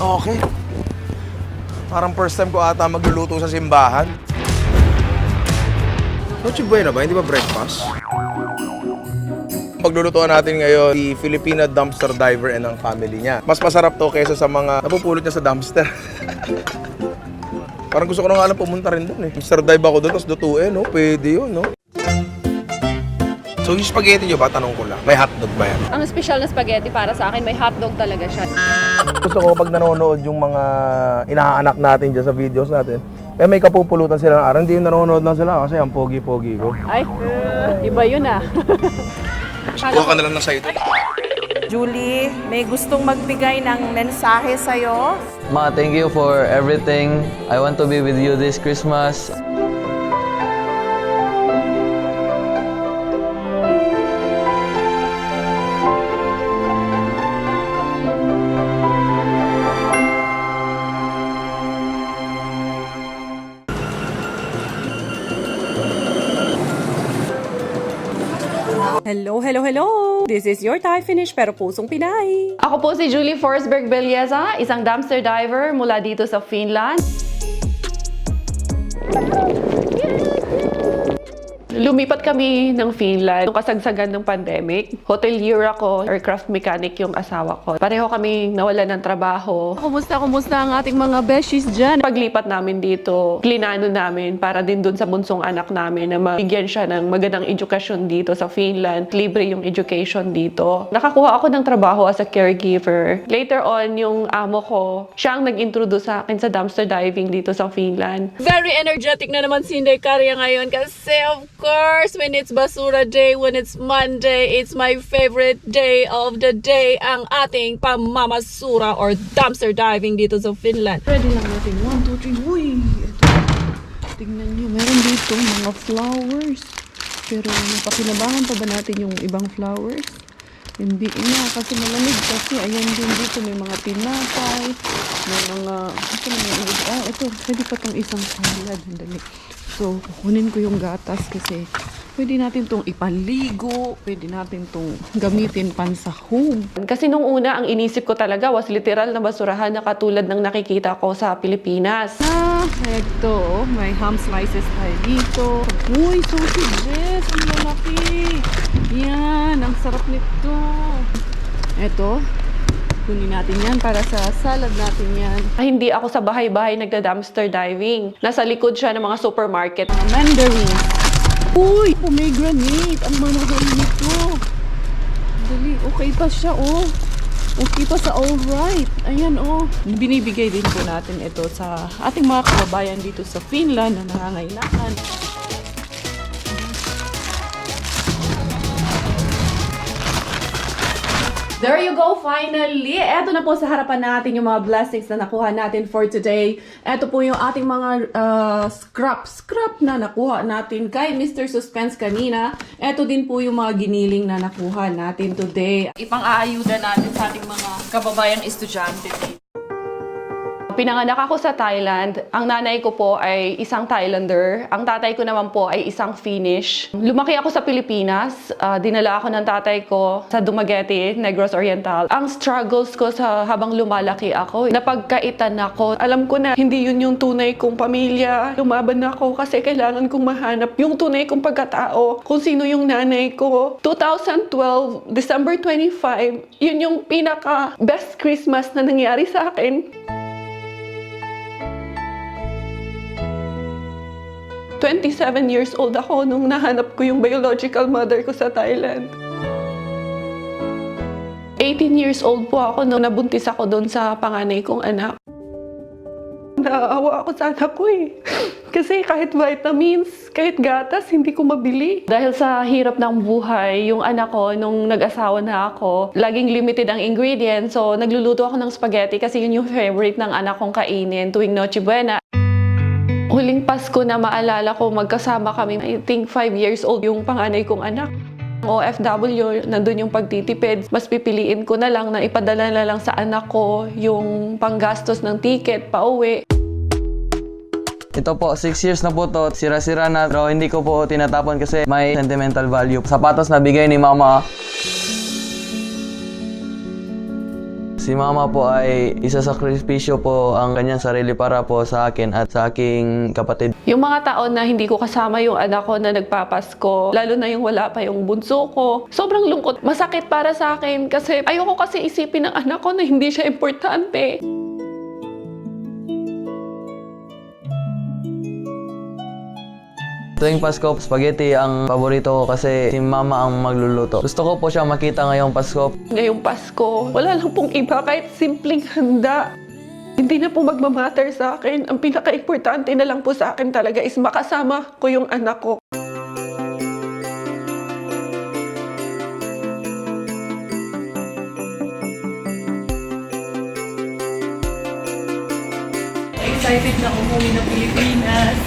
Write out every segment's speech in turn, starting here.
Okay. Parang first time ko ata magluluto sa simbahan. Noche Buena ba? Hindi ba breakfast? Paglulutuan natin ngayon, si Filipina dumpster diver and ang family niya. Mas masarap to kaysa sa mga napupulot niya sa dumpster. Parang gusto ko na nga lang pumunta rin doon eh. Dumpster dive ako doon, tapos lutuin, no? Pwede yun, no? So yung spaghetti nyo ba, tanong ko lang, may hotdog ba yan? Ang special na spaghetti para sa akin, may hotdog talaga siya. Gusto ko pag nanonood yung mga inaanak natin dyan sa videos natin, may kapupulutan sila ng araw, hindi yung nanonood lang sila kasi ang pogi-pogi ko. Ay, iba yun ah. Kuha ka na lang ng sa'yo. Julie, may gustong magbigay ng mensahe sa'yo? Ma, thank you for everything. I want to be with you this Christmas. Hello, hello, hello! This is your Thai Finish pero pusong Pinay. Ako po si Julie Forsberg Belleza, isang dumpster diver mula dito sa Finland. Lumipat kami ng Finland nung kasagsagan ng pandemic. Hotelier ako, aircraft mechanic yung asawa ko. Pareho kami nawalan ng trabaho. Kumusta ang ating mga beshies dyan? Paglipat namin dito, plinano namin para din dun sa bunsong anak namin na mabigyan siya ng magandang edukasyon dito sa Finland. Libre yung education dito. Nakakuha ako ng trabaho as a caregiver. Later on, yung amo ko, siya ang nag-introduce sa akin sa dumpster diving dito sa Finland. Very energetic na naman si Inday Karya ngayon kasi of course, when it's Basura Day, when it's Monday, it's my favorite day of the day, ang ating pamamasura or dumpster diving dito sa Finland. Ready lang natin. 1, 2, 3, uy! Ito. Tingnan nyo, meron dito mga flowers. Pero napakinabangan pa ba natin yung ibang flowers? Hindi na, kasi malamig kasi. Ayan din dito, may mga tinapay, may mga, ito, pwede pa tong isang salad. Dali. So, kukunin ko yung gatas kasi pwede natin tong ipaligo, pwede natin tong gamitin pansahog. Kasi nung una, ang inisip ko talaga was literal na basurahan na katulad ng nakikita ko sa Pilipinas. Ito, may ham slices tayo dito. Uy, sausages! Ang lalaki! Yan, ang sarap nito. Ito, kunin natin yan para sa salad natin yan. Hindi ako sa bahay-bahay nagda-dumpster diving. Nasa likod siya ng mga supermarket. Mga mandarins. Uy, pomegranate! Ang manahal nito. Dali, okay pa siya, oh. Okay pa sa alright. Ayan, oh. Binibigay din po natin ito sa ating mga kababayan dito sa Finland na nangangailangan. There you go, finally! Eto na po sa harapan natin yung mga blessings na nakuha natin for today. Eto po yung ating mga scrap na nakuha natin kay Mr. Suspense kanina. Eto din po yung mga giniling na nakuha natin today. Ipang-aayuda natin sa ating mga kababayang estudyante dito. Pinanganak ako sa Thailand. Ang nanay ko po ay isang Thailander. Ang tatay ko naman po ay isang Finnish. Lumaki ako sa Pilipinas. Dinala ako ng tatay ko sa Dumaguete, Negros Oriental. Ang struggles ko sa habang lumalaki ako, napagkaitan ako. Alam ko na hindi yun yung tunay kong pamilya. Lumaban ako kasi kailangan kong mahanap yung tunay kong pagkatao. Kung sino yung nanay ko. 2012, December 25, yun yung pinaka best Christmas na nangyari sa akin. 27 years old ako nung nahanap ko yung biological mother ko sa Thailand. 18 years old po ako nung nabuntis ako doon sa panganay kong anak. Naaawa ako sa anak ko eh. Kasi kahit vitamins, kahit gatas, hindi ko mabili. Dahil sa hirap ng buhay, yung anak ko, nung nag-asawa na ako, laging limited ang ingredients. So, nagluluto ako ng spaghetti kasi yun yung favorite ng anak kong kainin tuwing Noche Buena. Huling Pasko na maalala ko, magkasama kami. I think 5 years old yung panganay kong anak. OFW, nandun yung pagtitipid. Mas pipiliin ko na lang na ipadala na lang sa anak ko yung panggastos ng ticket, pauwi. Ito po, 6 years na po to. Sira-sira na, pero hindi ko po tinatapon kasi may sentimental value. Sapatos na bigay ni mama. Si mama po ay isasakripisyo po ang kanyang sarili para po sa akin at sa aking kapatid. Yung mga taon na hindi ko kasama yung anak ko na nagpapasko, lalo na yung wala pa yung bunso ko, sobrang lungkot. Masakit para sa akin kasi ayoko kasi isipin ng anak ko na hindi siya importante. Tuwing Pasko, spaghetti ang paborito ko kasi si mama ang magluluto. Gusto ko po siya makita ngayong Pasko. Ngayong Pasko, wala lang pong iba kahit simpleng handa. Hindi na po magmamatter sa akin. Ang pinaka-importante na lang po sa akin talaga is makasama ko yung anak ko. Excited na umuwi ng Pilipinas.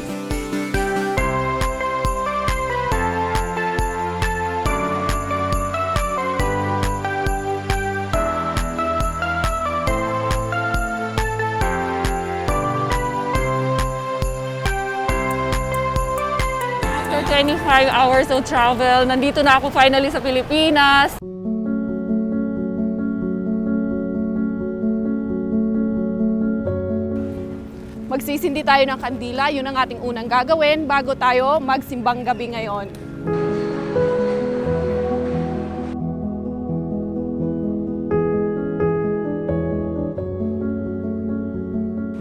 After 25 hours of travel, nandito na ako finally sa Pilipinas. Magsisindi tayo ng kandila, yun ang ating unang gagawin bago tayo magsimbang gabi ngayon.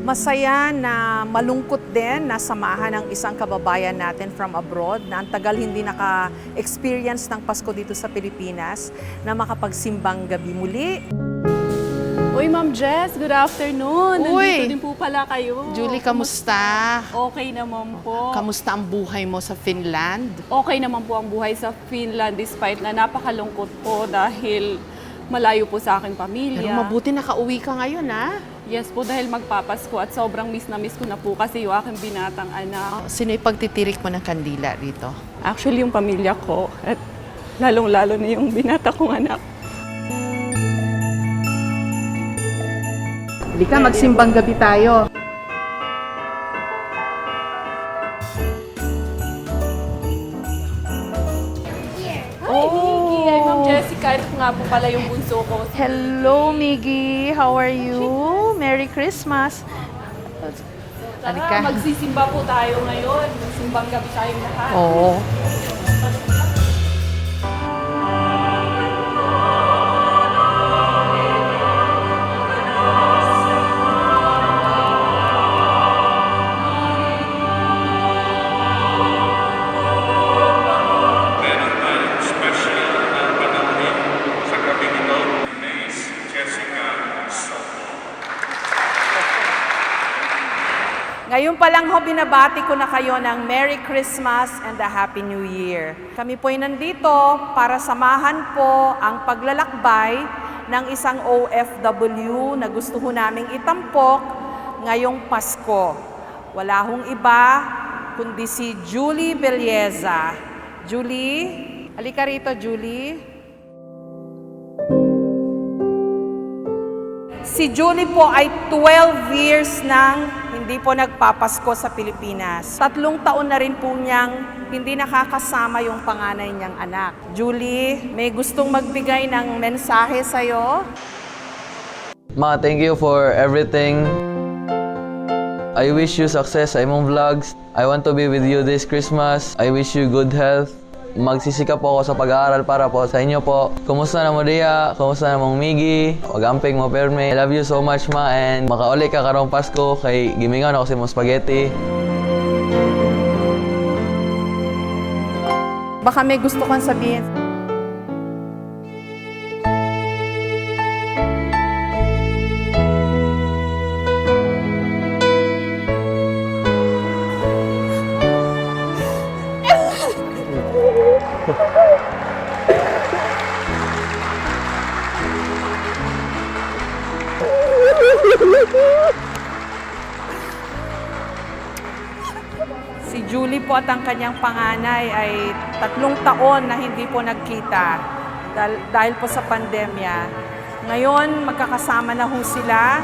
Masaya na malungkot din na samahan ng isang kababayan natin from abroad na ang tagal hindi naka-experience ng Pasko dito sa Pilipinas na makapagsimbang gabi muli. Uy, Ma'am Jess, good afternoon. Uy! Nandito din po pala kayo. Julie, kamusta? Okay naman po. Kamusta ang buhay mo sa Finland? Okay naman po ang buhay sa Finland despite na napakalungkot po dahil malayo po sa aking pamilya. Pero mabuti nakauwi ka ngayon, ha? Yes po, dahil magpapasko at sobrang miss na miss ko na po kasi yung aking binatang anak. Sino yung pagtitirik mo ng kandila rito? Actually, yung pamilya ko at lalong-lalo na yung binata kong anak. Hindi ka, magsimbang gabi tayo. Oh, ay Ma'am Jessica, ito nga po pala yung bunso ko. Hello, Miggy. How are you? Merry Christmas. Halika. Magsisimba po tayo ngayon. Magsimbang gabi tayong lahat. Oo. Meron tayong special na panauhin sa gabi nito, Miss Jessica Soto. Ngayon pa lang ho, binabati ko na kayo ng Merry Christmas and a Happy New Year. Kami po'y nandito para samahan po ang paglalakbay ng isang OFW na gusto ho naming itampok ngayong Pasko. Wala hong iba kundi si Julie Belleza. Julie, halika rito, Julie. Si Julie po ay 12 years nang hindi po nagpapasko sa Pilipinas. 3 taon na rin po niyang hindi nakakasama yung panganay niyang anak. Julie, may gustong magbigay ng mensahe sa'yo? Ma, thank you for everything. I wish you success sa imong vlogs. I want to be with you this Christmas. I wish you good health. Magsisikap po ako sa pag-aaral para po sa inyo po. Kumusta na mo Dia? Kumusta na mong Miggy? Wagamping mo perme. I love you so much, ma, and makauli ka karong Pasko kay gimingaw na ako sa imong spaghetti. Baka may gusto kang sabihin. Si Julie po at ang kanyang panganay ay 3 taon na hindi po nagkita dahil po sa pandemya. Ngayon, magkakasama na ho sila.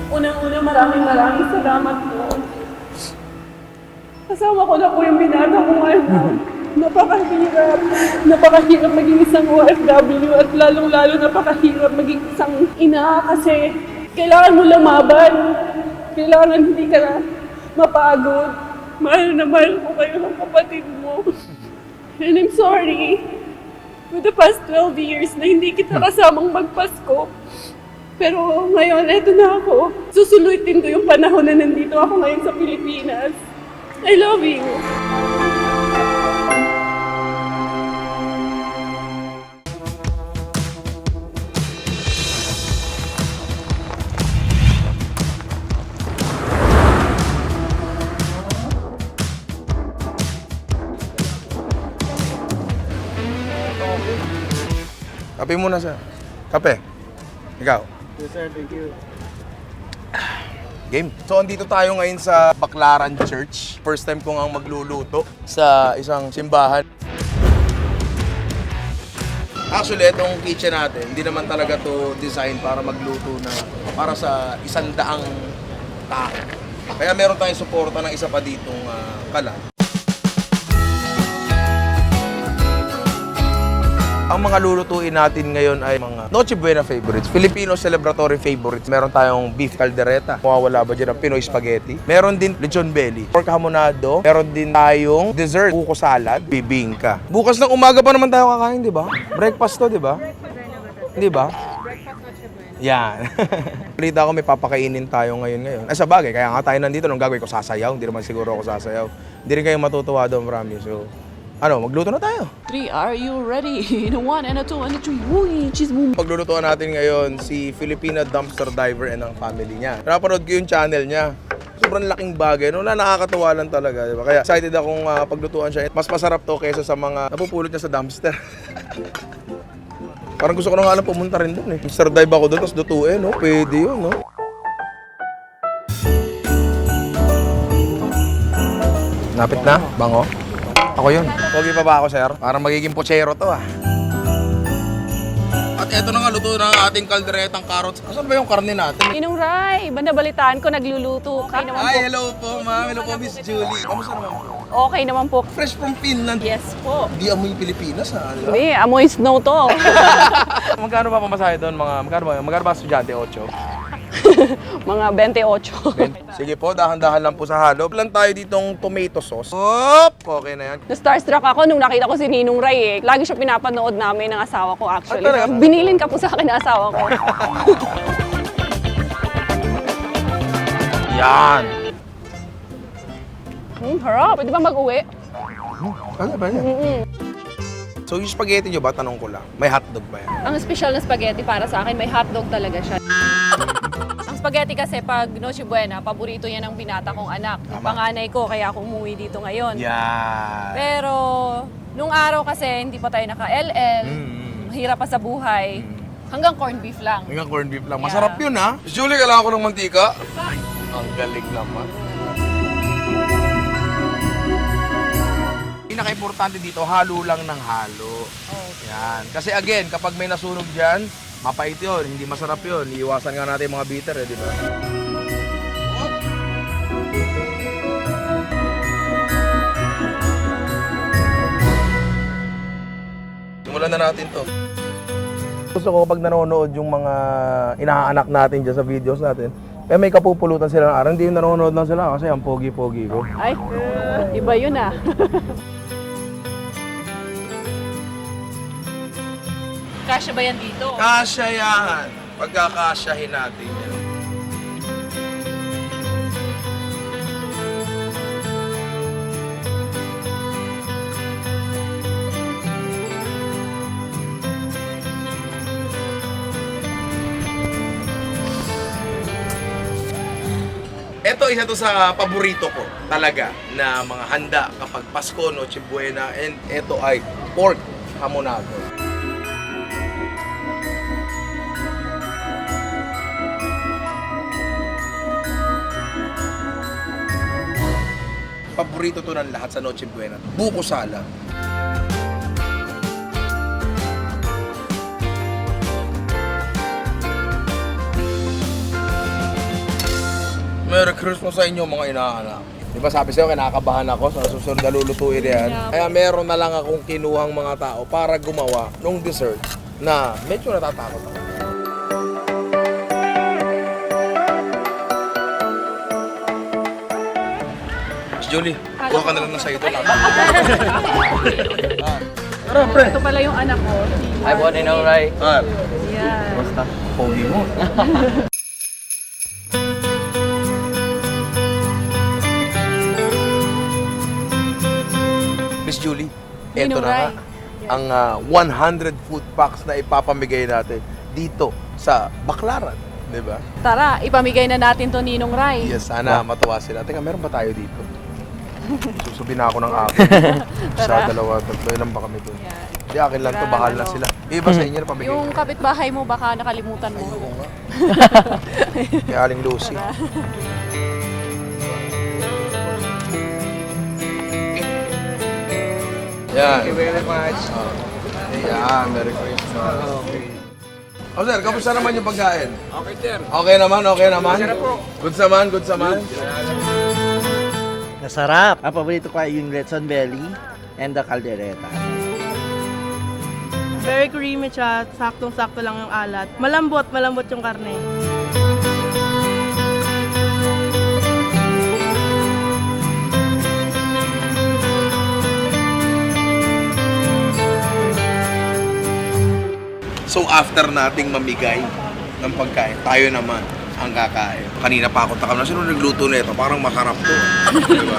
Unang-una, maraming salamat po. Kasama ko na po yung binata kong anak. Napakahirap. Napakahirap maging isang OFW at lalong-lalo napakahirap maging isang ina kasi kailangan mo lumaban. Kailangan hindi ka na mapagod. Mahal na mahal ko kayo ng kapatid mo. And I'm sorry for the past 12 years na hindi kita kasamang magpasko. Pero ngayon, eto na ako. Susulutin ko yung panahon na nandito ako ngayon sa Pilipinas. I love you. Kape muna sir. Kape. Ikaw. Yes sir, thank you. Game. So, andito tayo ngayon sa Baclaran Church. First time ko nga magluluto sa isang simbahan. Actually, itong kitchen natin, hindi naman talaga to design para magluto na para sa 100 tao. Kaya meron tayong suporta ng isa pa ditong kalan. Ang mga lulutuin natin ngayon ay mga Noche Buena favorites, Filipino celebratory favorites. Meron tayong beef caldereta, mawawala ba dyan ang Pinoy spaghetti. Meron din lechon belly, pork hamonado. Meron din tayong dessert, buko salad, bibingka. Bukas ng umaga pa naman tayo kakain, di ba? Breakfast to, di ba? Di ba? Yan. Balita ko may papakainin tayo ngayon. Ay, sa bagay, kaya nga tayo nandito. Nung gagawin ko sasayaw, hindi naman siguro ako sasayaw. Hindi rin kayo matutuwa doon, promise. So, magluto na tayo. 3, are you ready? In a 1 and a 2 and a 3. Uy, cheese boom. Paglulutuan natin ngayon si Filipina Dumpster Diver and ang family niya. Napanood ko yung channel niya. Sobrang laking bagay. Nakakatuwa lang talaga. Diba? Kaya excited akong paglutuan siya. Mas masarap to kaysa sa mga napupulot niya sa dumpster. Parang gusto ko na nga lang pumunta rin doon eh. Dumpster dive ako doon, tapos lutuin. No? Pwede yun, no? Napit na? Bango? Ako yun. Pogi pa ba ako, sir? Parang magiging pochero to, ah. At eto na nga, luto na ang ating kalderetang carrots. Asan ba yung karne natin? Ninong Ray, banda balitaan ko nagluluto. Okay naman po. Ay, hello po, ma'am. Hello po, Miss Julie. Kamusta naman po? Okay naman po. Fresh from Finland. Yes po. Di amoy Pilipinas, ha? Hindi, amoy snow to. Magkano ba pamasahe doon? Magkano ba estudyante? 8? Mga 28. Sige po, dahan-dahan lang po sa halo. Plan tayo ditong tomato sauce. Hop! Okay na yan. Na-starstruck ako nung nakita ko si Ninong Ray eh. Lagi siya pinapanood namin ng asawa ko actually. Ah, talaga? Binilin ka po sa akin ng asawa ko. Yan! Harap. Pwede ba mag-uwi? Ano ba yan? So yung spaghetti nyo ba, tanong ko lang, may hotdog ba yan? Ang special na spaghetti para sa akin, may hotdog talaga siya. Ang spaghetti kasi pag Noche Buena, paborito yan ng binata kong anak. Yung panganay ko, kaya ako umuwi dito ngayon. Yan! Pero nung araw kasi, hindi pa tayo naka-LL, mahirap pa sa buhay. Hanggang corned beef lang. Hanggang corned beef lang. Yeah. Masarap yun, ha? Julie, kailangan ko ng mantika. Ang galing naman. Pinaka-importante dito, halo lang ng halo. Yan. Kasi again, kapag may nasunog dyan, mapait yun, hindi masarap yun. Iiwasan nga natin yung mga bitter, di ba? Simulan na natin to. Gusto ko pag nanonood yung mga inaanak natin dyan sa videos natin, may kapupulutan sila ng araw. Hindi yung nanonood lang sila kasi ang pogi-pogi ko. Ay, iba yun ah. Kasya ba yan dito? Kasya yan. Pagkakasyahin natin yan. Ito, isa to sa paborito ko talaga na mga handa kapag Pasko, Noche Buena, and ito ay pork hamonado. Paborito to ng lahat sa Noche Buena. Buko salad. Merry Christmas sa inyo mga inaanak. Di ba sabi sa'yo, kinakabahan ako sa susunod na lulutuin yan. Kaya meron na lang akong kinuhang mga tao para gumawa ng dessert na medyo natatakot ako. Julie, kuha ka na lang na sa'yo ito. Tara, pre. Ito pala yung anak ko. Hi po, Ninong Rai. Yan. Basta, pogi mo. Miss Julie, eto Ninong na nga Rai. ang 100 food packs na ipapamigay natin dito sa Baclaran, di ba? Tara, ipamigay na natin to Ninong Rai. Yes, sana matuwa sila. Teka, meron ba tayo dito? Susubi na ako ng akin. Isa, dalawa, tatlo. Ilan ba kami doon? Hindi, akin lang to. Bahal na sila. Iba sa inyo na pamigay. Yung kapitbahay mo, baka nakalimutan mo. Oo nga. Kay Aling Lucy. Yan. Thank you very much. Yan, Merry Christmas. Okay. Oh, sir, kamusta naman yung pagkain? Okay, sir. Okay naman, okay naman? Goods naman, goods naman. Masarap. Ang paborito ko ay yung Letson Belly and the caldereta. Very creamy siya, saktong-sakto lang yung alat. Malambot yung karne. So after nating mamigay ng pagkain, tayo naman ang kakain. Kanina pa ako takam na, sino nagluto nito? Parang makarap to. Di ba?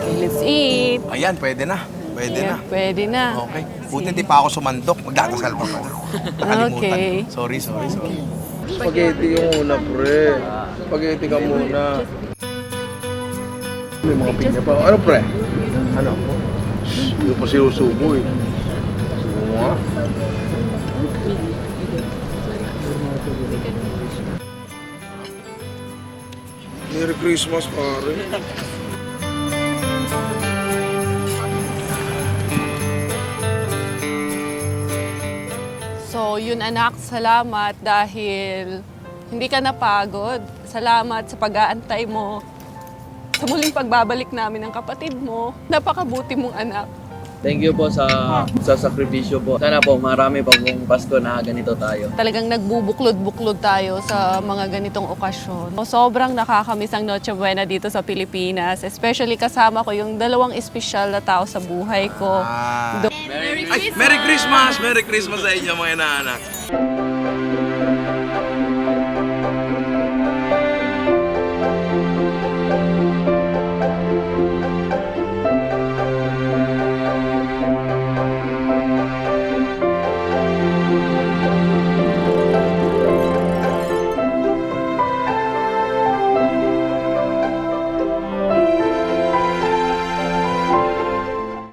Okay, let's eat. Ayan, pwede na. Pwede na. Pwede na. Okay. Buti hindi pa ako sumandok. Magdadasal pa pala. Nakalimutan. Okay. Sorry. Spaghetti yung muna, pre. Spaghetti ka muna. May mga pinya pa. Ano, pre? Ano? Hindi pa sinusubo eh. Subo nga. Merry Christmas, pare. So, yun anak, salamat dahil hindi ka napagod. Salamat sa pag-aantay mo. Sa muling pagbabalik namin ng kapatid mo. Napakabuti mong anak. Thank you po sa sakripisyo po. Sana po marami pa pong Pasko na ganito tayo. Talagang nagbubuklod-buklod tayo sa mga ganitong okasyon. Sobrang nakakamiss ang Noche Buena dito sa Pilipinas. Especially kasama ko yung dalawang espesyal na tao sa buhay ko. Merry Christmas! Merry Christmas sa inyo mga inaanak.